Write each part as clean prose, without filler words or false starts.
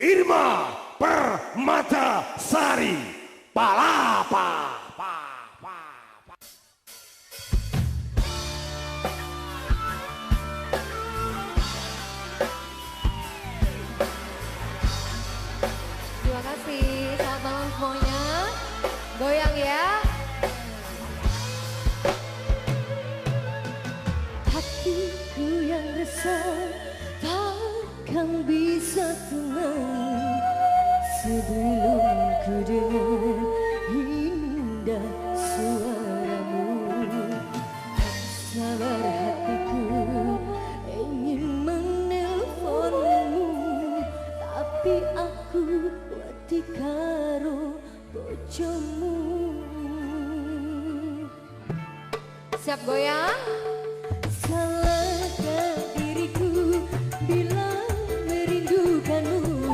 Irma Permatasari Palapa. Terima kasih, selamat malam semuanya. Goyang ya. Hatiku yang resah takkan bisa tenang sebelum ku dengar indah suaramu. Tak sabar hatiku ingin menelponmu, tapi aku wedi karo bojomu. Siap goyang? Salahkah diriku bila merindukanmu,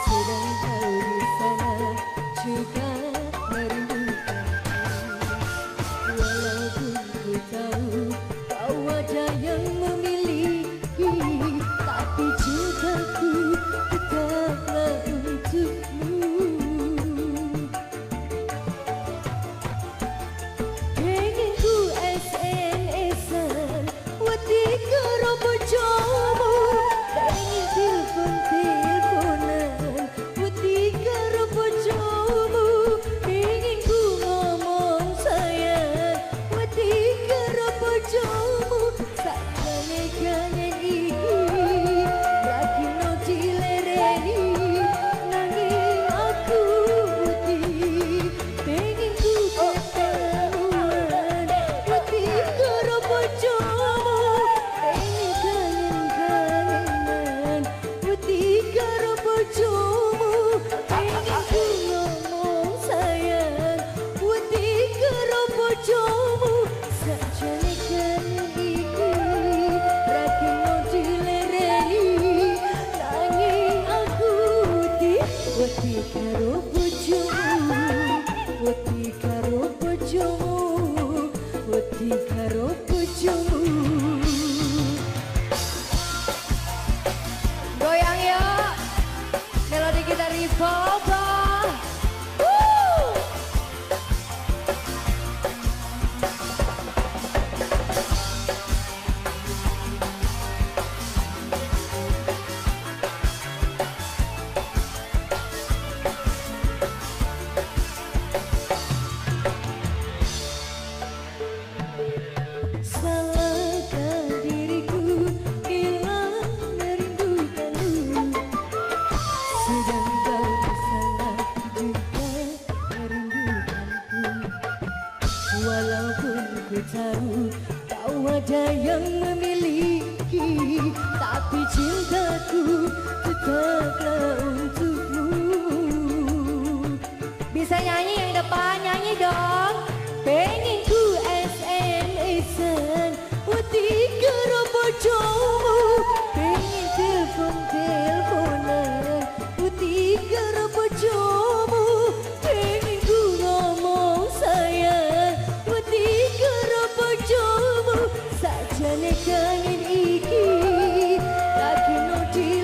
sedang kau di sana juga merindukanku. Walaupun ku tahu kau ada yang memiliki, tapi cintaku tetaplah untukmu. Pengen ku SMS-an wedi karo bojomu, pengen telepon-teleponan wedi karo bojomu, pengen ku ngomong sayang wedi karo bojomu. Sakjane kangen iki lagi no dilereni, nanging aku wedi pengen ku ketemuan wedi karo bojomu, pengen kangen-kangenan wedi karo bojomu, pengen ku ngomong sayang wedi karo bojomu. Sakjane kangen iki lagi no dilereni, nanging aku wedi karo bojomu, wedi karo bojomu, wedi karo bojomu. Goyang yuk. Melodi kita revolve. Salahkah diriku bila merindukanmu, sedang kau di sana juga merindukanku. Walaupun ku tahu kau ada yang memiliki, tapi cintaku tetaplah untukmu. Bisa nyanyi yang depan, nyanyi dong. Pengen ku SMS-an wedi karo bojomu, pengen telepon-teleponan wedi karo bojomu, pengen ku ngomong sayang wedi karo bojomu. Sakjane kangen iki lagi no di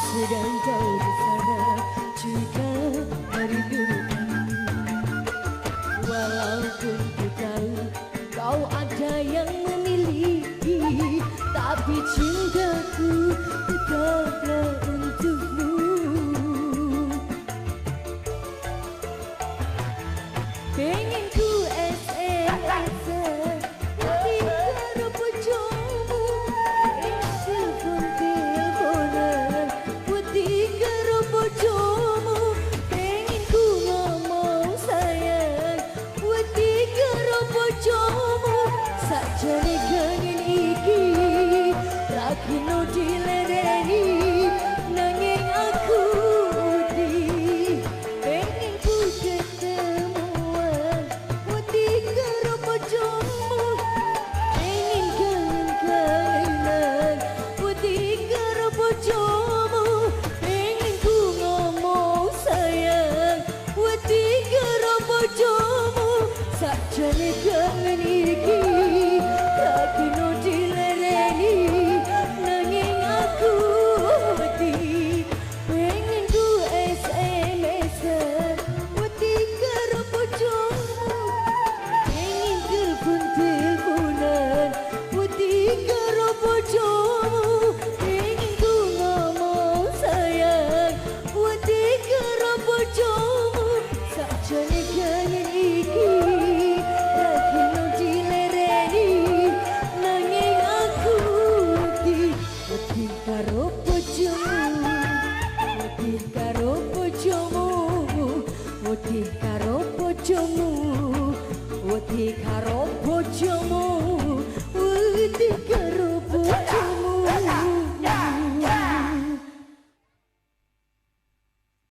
sedang kau di sana juga merindukan. Walaupun ku tahu kau ada yang memiliki, tapi cintaku tetaplah